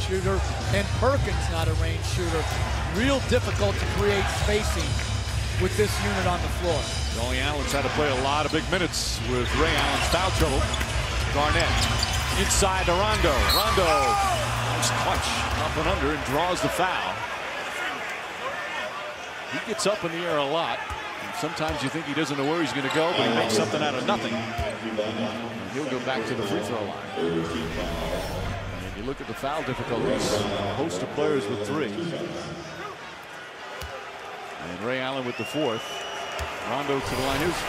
shooter, and Perkins not a range shooter. Real difficult to create spacing with this unit on the floor. Tony Allen's had to play a lot of big minutes with Ray Allen's foul trouble. Garnett inside to Rondo. Rondo, nice touch up and under and draws the foul. He gets up in the air a lot. Sometimes you think he doesn't know where he's going to go, but he makes something out of nothing. And he'll go back to the free throw line. And you look at the foul difficulties, a host of players with 3. And Ray Allen with the 4th. Rondo to the line. Here's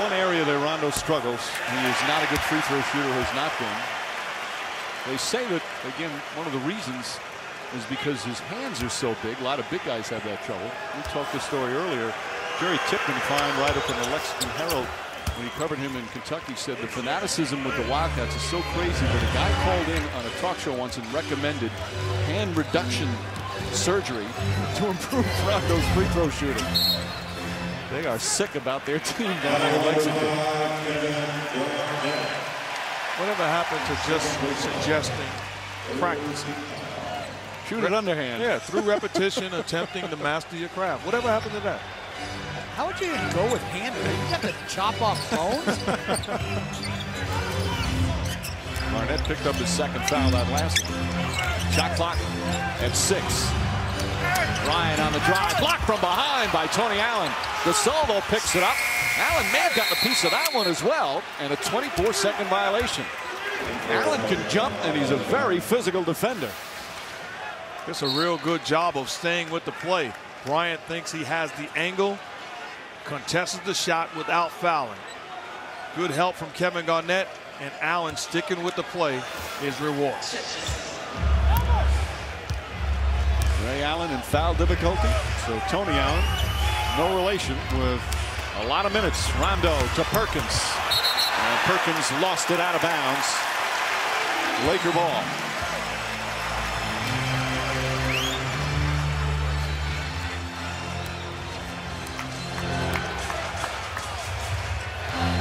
one area that Rondo struggles. He is not a good free throw shooter, has not been. They say that, again, one of the reasons is because his hands are so big. A lot of big guys have that trouble. We talked this story earlier. Jerry Tipton found right up in the Lexington Herald when he covered him in Kentucky, said the fanaticism with the Wildcats is so crazy that a guy called in on a talk show once and recommended hand reduction surgery to improve Rondo's free throw shooting. They are sick about their team down there in Lexington. Whatever happened to just suggesting practicing? Shoot it underhand. Yeah, through repetition, attempting to master your craft. Whatever happened to that? How would you even go with hand? You have to chop off bones? Garnett picked up his 2nd foul that last one. Shot clock at 6. Ryan on the drive, blocked from behind by Tony Allen. Gasol though picks it up. Allen may have gotten a piece of that one as well, and a 24-second violation. Allen can jump, and he's a very physical defender. It's a real good job of staying with the play. Bryant thinks he has the angle, contests the shot without fouling. Good help from Kevin Garnett, and Allen sticking with the play is reward. Ray Allen in foul difficulty. So Tony Allen, no relation, with a lot of minutes. Rondo to Perkins. And Perkins lost it out of bounds. Laker ball.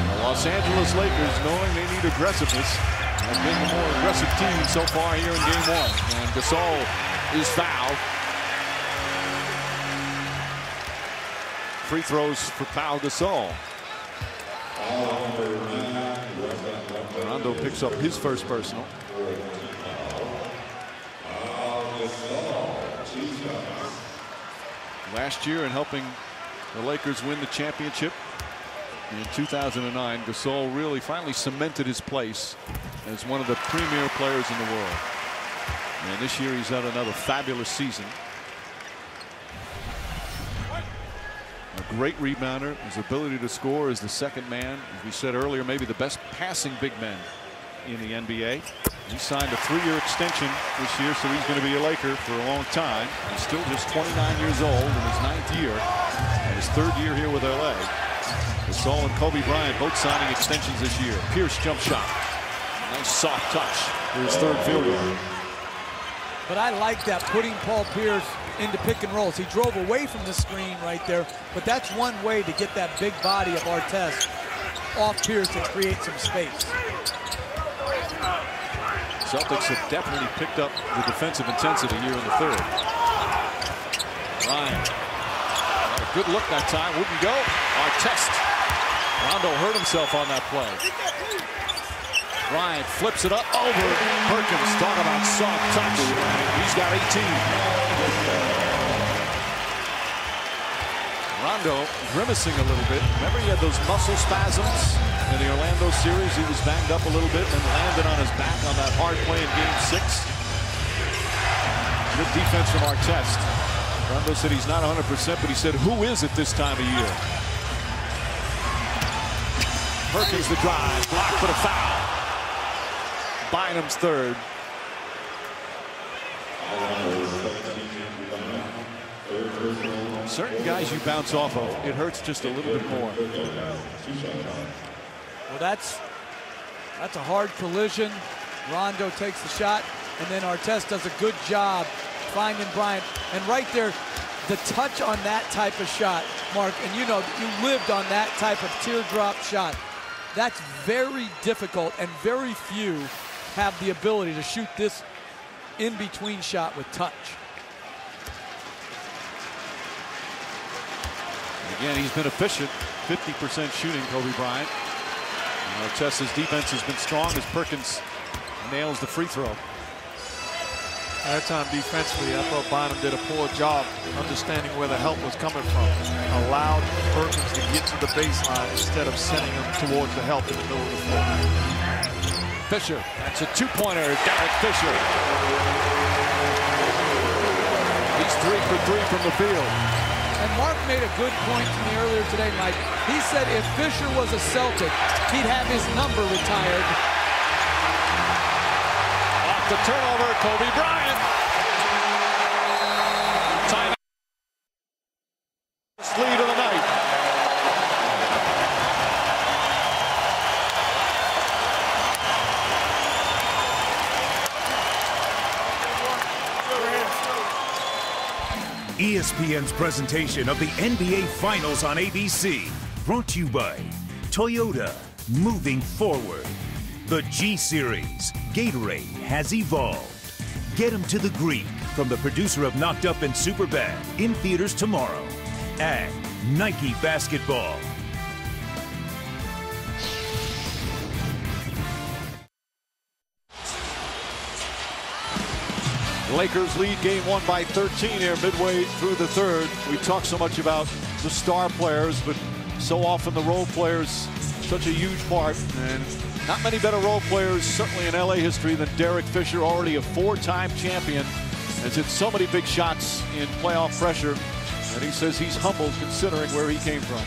The Los Angeles Lakers, knowing they need aggressiveness, have been the more aggressive team so far here in game 1. And Gasol is fouled. Free throws for Pau Gasol. Rondo picks up his first personal. Last year in helping the Lakers win the championship in 2009, Gasol really finally cemented his place as one of the premier players in the world. And this year he's had another fabulous season. A great rebounder. His ability to score is the second man. As we said earlier, maybe the best passing big man in the NBA. He signed a 3-year extension this year, so he's going to be a Laker for a long time. He's still just 29 years old in his 9th year, and his 3rd year here with LA. Gasol and Kobe Bryant both signing extensions this year. Pierce jump shot. Nice soft touch for his 3rd field goal. But I like that, putting Paul Pierce into pick and rolls. He drove away from the screen right there, but that's one way to get that big body of Artest off Pierce and create some space. Celtics have definitely picked up the defensive intensity here in the 3rd. Ryan, a good look that time, wouldn't go. Artest. Rondo hurt himself on that play. Bryant flips it up over Perkins. Talk about soft touch. He's got 18. Rondo grimacing a little bit. Remember, he had those muscle spasms in the Orlando series. He was banged up a little bit and landed on his back on that hard play in game 6. Good defense from Artest. Rondo said he's not 100%, but he said, who is it this time of year? Perkins the drive, blocked for the foul. Bynum's 3rd. Certain guys you bounce off of, it hurts just a little bit more. Well, that's a hard collision. Rondo takes the shot, and then Artest does a good job finding Bryant. And right there, the touch on that type of shot, Mark, and you know, you lived on that type of teardrop shot. That's very difficult, and very few have the ability to shoot this in-between shot with touch. Again, he's been efficient, 50% shooting, Kobe Bryant. Chess's defense has been strong as Perkins nails the free throw. That time defensively, I thought Bynum did a poor job understanding where the help was coming from. Allowed Perkins to get to the baseline instead of sending him towards the help in the middle of the floor. Fisher, that's a two-pointer. Derek Fisher. He's 3 for 3 from the field. And Mark made a good point to me earlier today, Mike. He said if Fisher was a Celtic, he'd have his number retired. Off the turnover, Kobe Bryant. Time. Lead of the night. ESPN's presentation of the NBA Finals on ABC, brought to you by Toyota, moving forward. The G Series, Gatorade has evolved. Get 'em to the Greek from the producer of Knocked Up and Superbad, in theaters tomorrow. And Nike Basketball. Lakers lead game 1 by 13 here midway through the third. We talk so much about the star players, but so often the role players such a huge part. And not many better role players, certainly in LA history, than Derek Fisher, already a 4-time champion. Has hit so many big shots in playoff pressure. And he says he's humbled considering where he came from.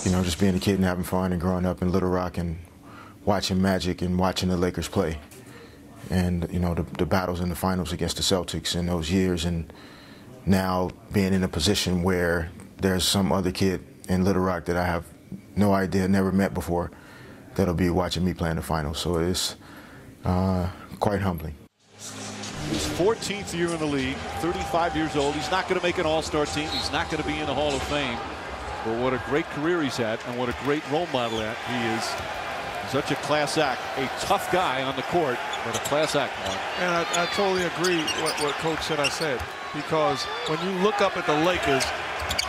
You know, just being a kid and having fun and growing up in Little Rock and watching Magic and watching the Lakers play. And, you know, the battles in the finals against the Celtics in those years, and now being in a position where there's some other kid in Little Rock that I have no idea, never met before, that'll be watching me play in the finals. So it's quite humbling. His 14th year in the league, 35 years old. He's not going to make an all-star team. He's not going to be in the Hall of Fame. But what a great career he's had, and what a great role model that he is. Such a class act, a tough guy on the court, but a class act. And I totally agree with what Coach said, because when you look up at the Lakers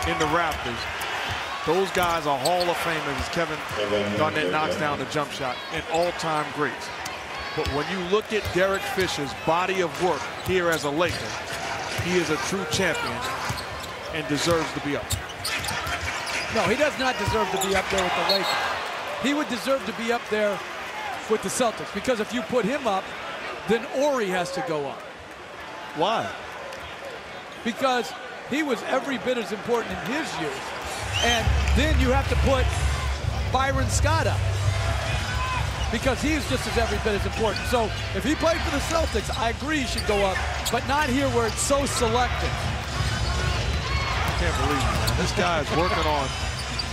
in the Raptors, those guys are Hall of Famers as Kevin Garnett knocks down the jump shot, and all-time greats. But when you look at Derek Fisher's body of work here as a Laker, he is a true champion and deserves to be up. No, he does not deserve to be up there with the Lakers. He would deserve to be up there with the Celtics, because if you put him up, then Ori has to go up. Why? Because he was every bit as important in his years. And then you have to put Byron Scott up, because he's just as every bit as important. So if he played for the Celtics, I agree he should go up, but not here where it's so selective. I can't believe it, man. This guy is working on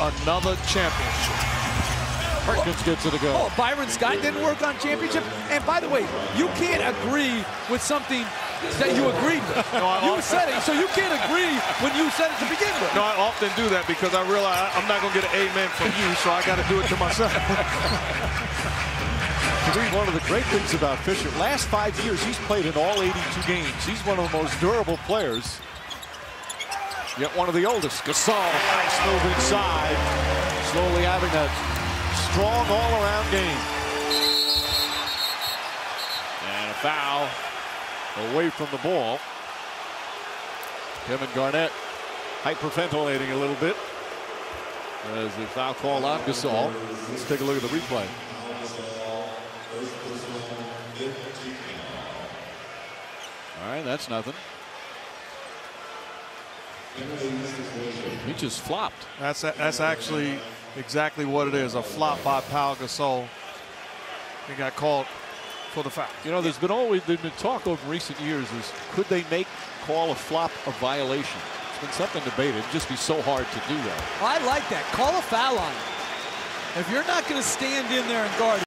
another championship. Perkins gets it to go. Oh, Byron Scott didn't work on championship. And by the way, you can't agree with something that you agreed with. No, you said it, so you can't agree when you said it to begin with. No, I often do that because I realize I'm not going to get an amen from you, so I got to do it to myself. One of the great things about Fisher, last 5 years, he's played in all 82 games. He's one of the most durable players, yet one of the oldest. Gasol, nice move inside, slowly having that strong all-around game. And a foul away from the ball. Kevin Garnett hyperventilating a little bit as the foul call on Gasol. Let's take a look at the replay. All right, that's nothing. He just flopped. That's actually exactly what it is, a flop by Pau Gasol. He got called for the foul. You know, there's been talk over recent years is could they call a flop a violation? It's been something debated. It'd just be so hard to do that. I like that. Call a foul on him. If you're not going to stand in there and guard